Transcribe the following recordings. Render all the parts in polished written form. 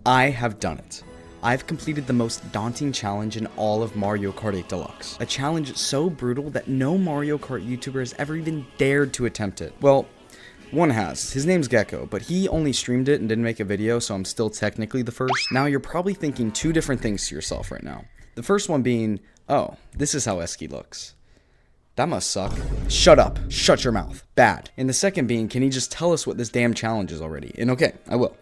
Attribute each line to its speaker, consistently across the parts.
Speaker 1: I have done it. I've completed the most daunting challenge in all of Mario Kart 8 Deluxe. A challenge so brutal that no Mario Kart YouTuber has ever even dared to attempt it. Well, one has. His name's Gecko, but he only streamed it and didn't make a video, so I'm still technically the first. Now you're probably thinking two different things to yourself right now. The first one being, oh, this is how Eskyyt looks. That must suck. Shut up. Shut your mouth. Bad. And the second being, can you just tell us what this damn challenge is already? And okay, I will.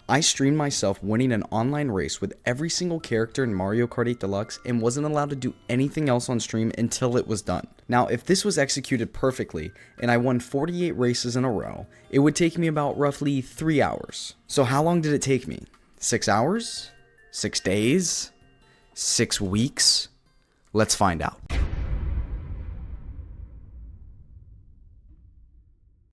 Speaker 1: I streamed myself winning an online race with every single character in Mario Kart 8 Deluxe and wasn't allowed to do anything else on stream until it was done. Now, if this was executed perfectly and I won 48 races in a row, it would take me about roughly 3 hours. So how long did it take me? 6 hours? 6 days? 6 weeks? Let's find out.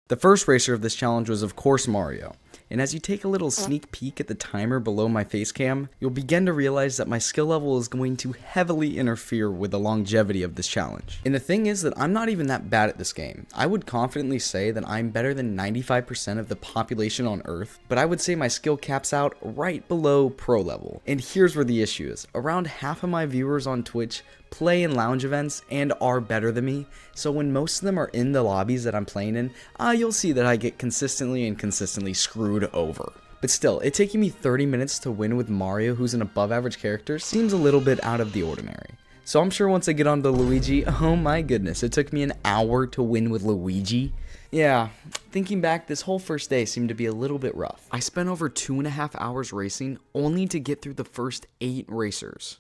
Speaker 1: The first racer of this challenge was of course Mario, and as you take a little sneak peek at the timer below my face cam, you'll begin to realize that my skill level is going to heavily interfere with the longevity of this challenge. And the thing is that I'm not even that bad at this game. I would confidently say that I'm better than 95% of the population on Earth, but I would say my skill caps out right below pro level. And here's where the issue is. Around half of my viewers on Twitch play in lounge events and are better than me, so when most of them are in the lobbies that I'm playing in, you'll see that I get consistently screwed over. But still, it taking me 30 minutes to win with Mario, who's an above average character, seems a little bit out of the ordinary. So I'm sure once I get on to Luigi, oh my goodness, it took me an hour to win with Luigi. Yeah, thinking back, this whole first day seemed to be a little bit rough. I spent over 2.5 hours racing only to get through the first 8 racers.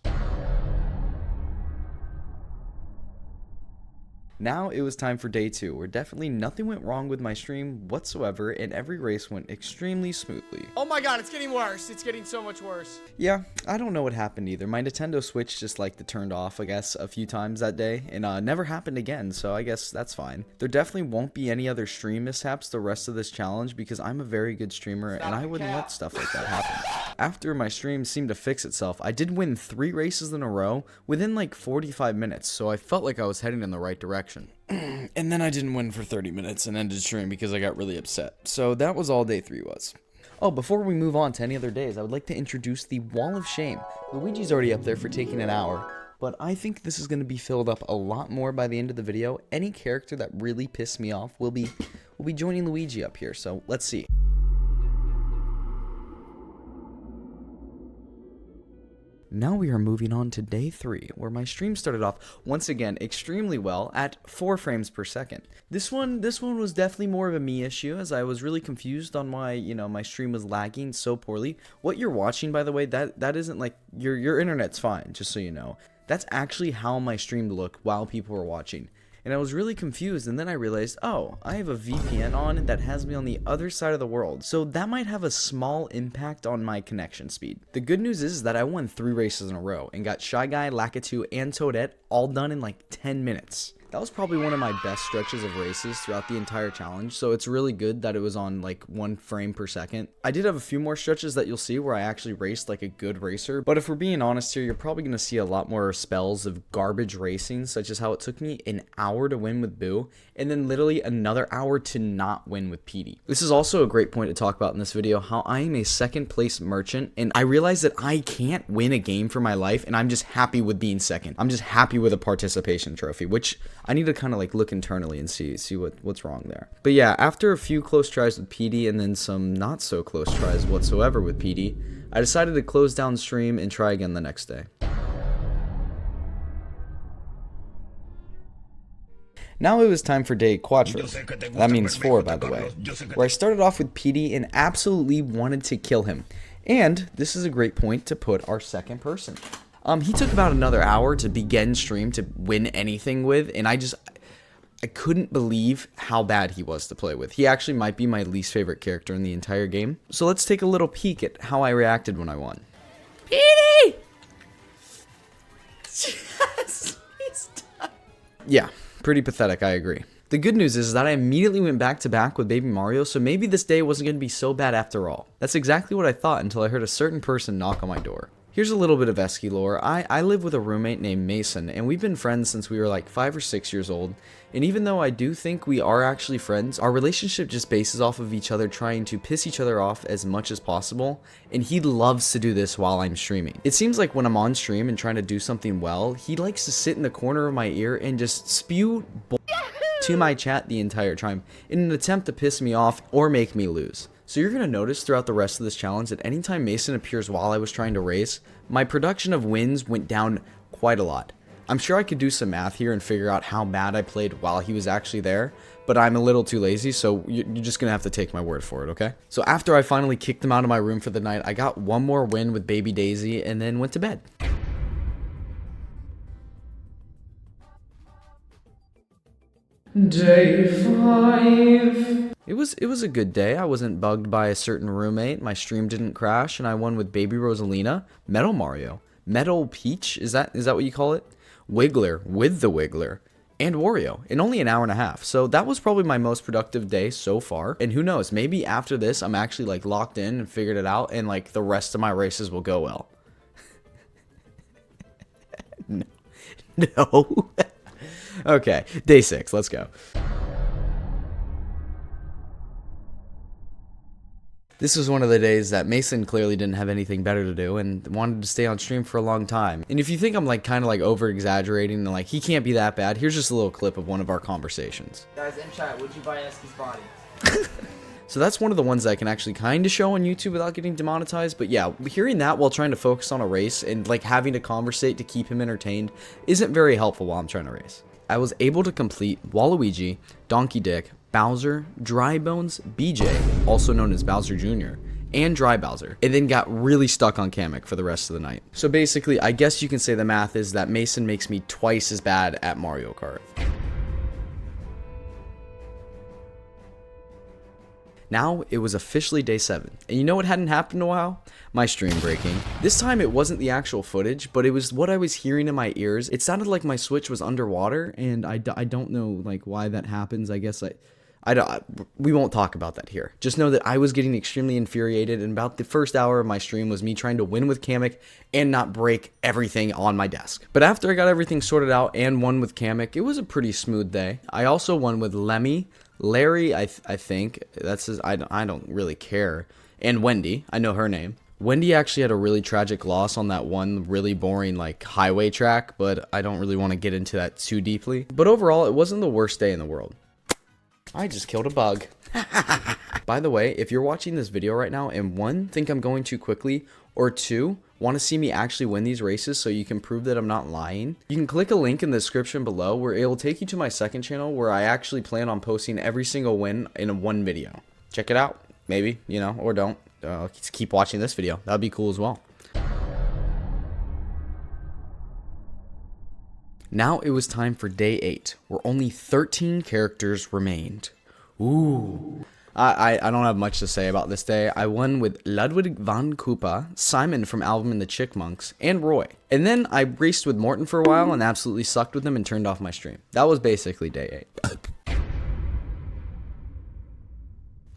Speaker 1: Now it was time for day 2, where definitely nothing went wrong with my stream whatsoever, and every race went extremely smoothly.
Speaker 2: Oh my god, it's getting worse. It's getting so much worse.
Speaker 1: Yeah, I don't know what happened either. My Nintendo Switch just turned off, I guess, a few times that day, and never happened again, so I guess that's fine. There definitely won't be any other stream mishaps the rest of this challenge, because I'm a very good streamer, and I wouldn't let stuff like that happen. After my stream seemed to fix itself, I did win 3 races in a row within 45 minutes, so I felt like I was heading in the right direction. And then I didn't win for 30 minutes and ended stream because I got really upset. So that was all day 3 was. Oh, before we move on to any other days, I would like to introduce the Wall of Shame. Luigi's already up there for taking an hour, but I think this is going to be filled up a lot more by the end of the video. Any character that really pissed me off will be joining Luigi up here, so let's see. Now we are moving on to day 3, where my stream started off once again extremely well at 4 frames per second. This one was definitely more of a me issue, as I was really confused on why, my stream was lagging so poorly. What you're watching, by the way, that isn't your internet's fine, just so you know. That's actually how my stream looked while people were watching. And I was really confused, and then I realized, oh, I have a VPN on that has me on the other side of the world, so that might have a small impact on my connection speed. The good news is that I won 3 races in a row, and got Shy Guy, Lakitu, and Toadette all done in 10 minutes. That was probably one of my best stretches of races throughout the entire challenge, so it's really good that it was on 1 frame per second. I did have a few more stretches that you'll see where I actually raced like a good racer, but if we're being honest here, you're probably going to see a lot more spells of garbage racing, such as how it took me an hour to win with Boo, and then literally another hour to not win with Petey. This is also a great point to talk about in this video, how I am a 2nd place merchant, and I realize that I can't win a game for my life, and I'm just happy with being 2nd. I'm just happy with a participation trophy, which I need to kind of look internally and see what's wrong there. But yeah, after a few close tries with PD and then some not so close tries whatsoever with PD, I decided to close down stream and try again the next day. Now it was time for day 4. That means 4, by the way, where I started off with PD and absolutely wanted to kill him. And this is a great point to put our 2nd person. He took about another hour to begin stream to win anything with, and I couldn't believe how bad he was to play with. He actually might be my least favorite character in the entire game. So let's take a little peek at how I reacted when I won. Petey! Yes! He's done. Yeah, pretty pathetic, I agree. The good news is that I immediately went back to back with Baby Mario, so maybe this day wasn't going to be so bad after all. That's exactly what I thought until I heard a certain person knock on my door. Here's a little bit of Eskyyt lore. I live with a roommate named Mason, and we've been friends since we were like 5 or 6 years old. And even though I do think we are actually friends, our relationship just bases off of each other trying to piss each other off as much as possible, and he loves to do this while I'm streaming. It seems like when I'm on stream and trying to do something well, he likes to sit in the corner of my ear and just spew to my chat the entire time in an attempt to piss me off or make me lose. So you're going to notice throughout the rest of this challenge that anytime Mason appears while I was trying to race, my production of wins went down quite a lot. I'm sure I could do some math here and figure out how bad I played while he was actually there, but I'm a little too lazy, so you're just going to have to take my word for it, okay? So after I finally kicked him out of my room for the night, I got one more win with Baby Daisy and then went to bed. Day 5. It was a good day. I wasn't bugged by a certain roommate. My stream didn't crash, and I won with Baby Rosalina, Metal Mario, Metal Peach. Is that what you call it? Wiggler with the Wiggler, and Wario in only an hour and a half. So that was probably my most productive day so far. And who knows? Maybe after this, I'm actually like locked in and figured it out, and like the rest of my races will go well. No. Okay, day 6, let's go. This was one of the days that Mason clearly didn't have anything better to do and wanted to stay on stream for a long time. And if you think I'm like kind of like over exaggerating and like he can't be that bad, here's just a little clip of one of our conversations.
Speaker 3: Guys, in chat, would you buy Eskyyt's body?
Speaker 1: So that's one of the ones that I can actually kind of show on YouTube without getting demonetized. But yeah, hearing that while trying to focus on a race and like having to conversate to keep him entertained isn't very helpful while I'm trying to race. I was able to complete Waluigi, Donkey Dick, Bowser, Dry Bones, BJ, also known as Bowser Jr., and Dry Bowser, and then got really stuck on Kamek for the rest of the night. So basically, I guess you can say the math is that Mason makes me twice as bad at Mario Kart. Now, it was officially day 7, and you know what hadn't happened in a while? My stream breaking. This time it wasn't the actual footage, but it was what I was hearing in my ears. It sounded like my Switch was underwater, and I don't know like why that happens. I guess we won't talk about that here. Just know that I was getting extremely infuriated, and about the first hour of my stream was me trying to win with Kamek and not break everything on my desk. But after I got everything sorted out and won with Kamek, it was a pretty smooth day. I also won with Larry, I think that's his. I don't really care. And Wendy, I know her name. Wendy actually had a really tragic loss on that one really boring like highway track, but I don't really want to get into that too deeply. But overall, it wasn't the worst day in the world. I just killed a bug. By the way, if you're watching this video right now and 1, think I'm going too quickly, or 2, want to see me actually win these races so you can prove that I'm not lying, you can click a link in the description below where it will take you to my second channel where I actually plan on posting every single win in one video. Check it out. Maybe, you know, or don't. Just keep watching this video. That would be cool as well. Now it was time for day 8, where only 13 characters remained. Ooh. I don't have much to say about this day. I won with Ludwig van Koopa, Simon from Alvin and the Chickmunks, and Roy. And then I raced with Morton for a while and absolutely sucked with him and turned off my stream. That was basically day 8.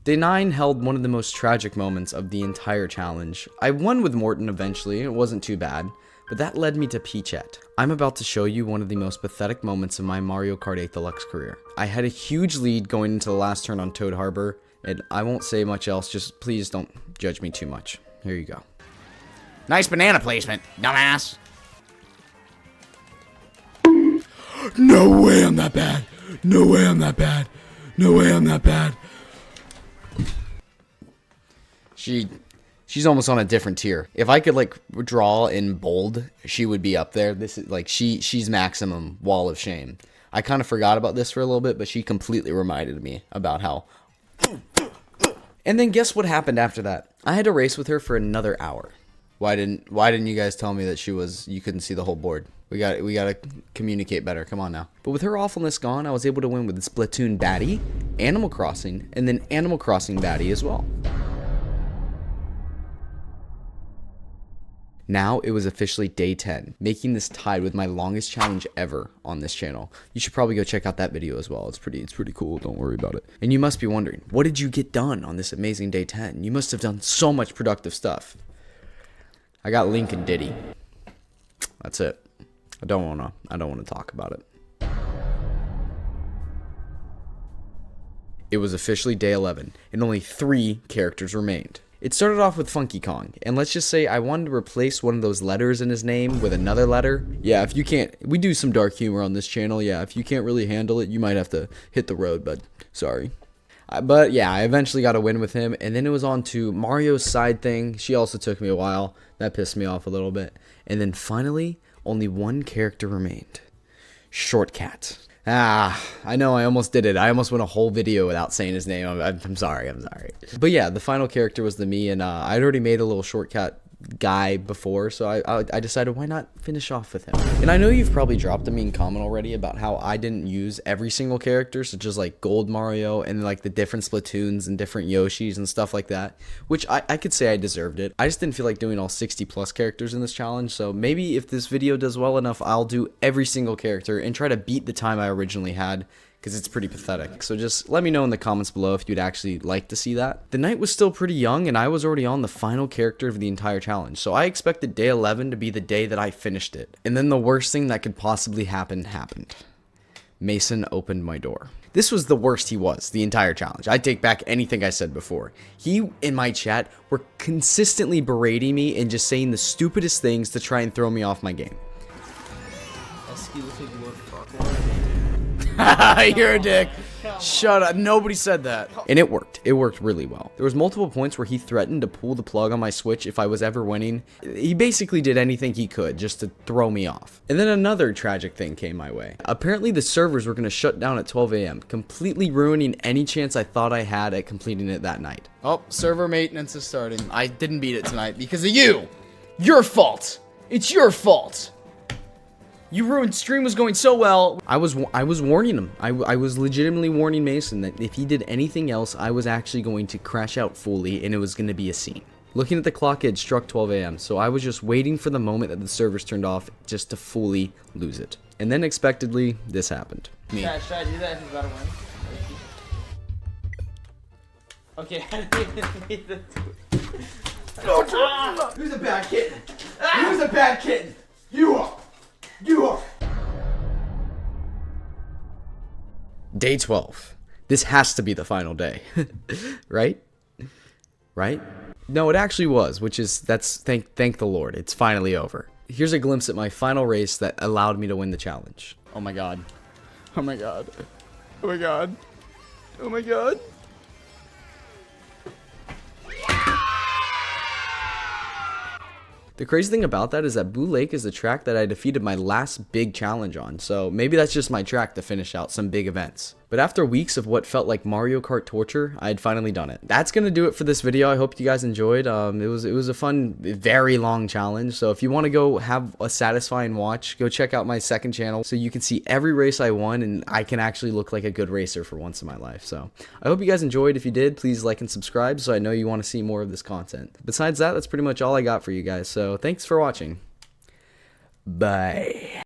Speaker 1: Day 9 held one of the most tragic moments of the entire challenge. I won with Morton eventually, it wasn't too bad, but that led me to Peachette. I'm about to show you one of the most pathetic moments of my Mario Kart 8 Deluxe career. I had a huge lead going into the last turn on Toad Harbor, and I won't say much else, just please don't judge me too much. Here you go.
Speaker 2: Nice banana placement, dumbass.
Speaker 4: No way I'm that bad. No way I'm that bad. No way I'm that bad.
Speaker 1: She's almost on a different tier. If I could like draw in bold, she would be up there. This is like she's maximum wall of shame. I kind of forgot about this for a little bit, but she completely reminded me about how. And then guess what happened after that? I had to race with her for another hour. Why didn't you guys tell me that you couldn't see the whole board? We got to communicate better. Come on now. But with her awfulness gone, I was able to win with Splatoon Baddie, Animal Crossing, and then Animal Crossing Baddie as well. Now it was officially day 10, making this tied with my longest challenge ever on this channel. You should probably go check out that video as well. It's pretty cool. Don't worry about it. And you must be wondering, what did you get done on this amazing day 10? You must have done so much productive stuff. I got Link and Diddy. That's it. I don't wanna talk about it. It was officially day 11, and only 3 characters remained. It started off with Funky Kong, and let's just say I wanted to replace one of those letters in his name with another letter. Yeah, if you can't, we do some dark humor on this channel. Yeah, if you can't really handle it, you might have to hit the road, bud. Sorry. But yeah, I eventually got a win with him, and then it was on to Mario's side thing. She also took me a while. That pissed me off a little bit. And then finally, only 1 character remained. Shortcat. I know, I almost did it. I almost went a whole video without saying his name. I'm sorry. But yeah, the final character was me, and I'd already made a little shortcut guy before, so I decided why not finish off with him. And I know you've probably dropped a mean comment already about how I didn't use every single character, such as like Gold Mario and like the different Splatoons and different Yoshis and stuff like that, which I could say I deserved it. I just didn't feel like doing all 60 plus characters in this challenge, so maybe if this video does well enough, I'll do every single character and try to beat the time I originally had, because it's pretty pathetic. So just let me know in the comments below if you'd actually like to see that. The night was still pretty young, and I was already on the final character of the entire challenge, so I expected day 11 to be the day that I finished it. And then the worst thing that could possibly happen happened. Mason opened my door. This was the worst he was the entire challenge. I take back anything I said before. He and my chat were consistently berating me and just saying the stupidest things to try and throw me off my game.
Speaker 3: Eskyyt looks like you want to fuck.
Speaker 1: You're a dick. Shut up. Nobody said that. And it worked. It worked really well. There was multiple points where he threatened to pull the plug on my Switch if I was ever winning. He basically did anything he could just to throw me off. And then another tragic thing came my way. Apparently the servers were going to shut down at 12 a.m., completely ruining any chance I thought I had at completing it that night. Oh, server maintenance is starting. I didn't beat it tonight because of you. Your fault. It's your fault. You ruined stream was going so well. I was warning him. I was legitimately warning Mason that if he did anything else, I was actually going to crash out fully and it was going to be a scene. Looking at the clock, it had struck 12 a.m. So I was just waiting for the moment that the servers turned off just to fully lose it. And then unexpectedly, this happened. Me.
Speaker 3: Should I do that if he's about to win? Okay, I didn't even need to do it.
Speaker 4: Who's a bad kitten? Who's a bad kitten? You are. You are.
Speaker 1: Day 12. This has to be the final day. Right? Right? No, it actually was, which is, thank the Lord. It's finally over. Here's a glimpse at my final race that allowed me to win the challenge. Oh my god. Oh my god. Oh my god. Oh my god. The crazy thing about that is that Blue Lake is the track that I defeated my last big challenge on, so maybe that's just my track to finish out some big events. But after weeks of what felt like Mario Kart torture, I had finally done it. That's gonna do it for this video. I hope you guys enjoyed. It was a fun, very long challenge. So if you want to go have a satisfying watch, go check out my second channel so you can see every race I won and I can actually look like a good racer for once in my life. So I hope you guys enjoyed. If you did, please like and subscribe so I know you want to see more of this content. Besides that, that's pretty much all I got for you guys. So thanks for watching. Bye.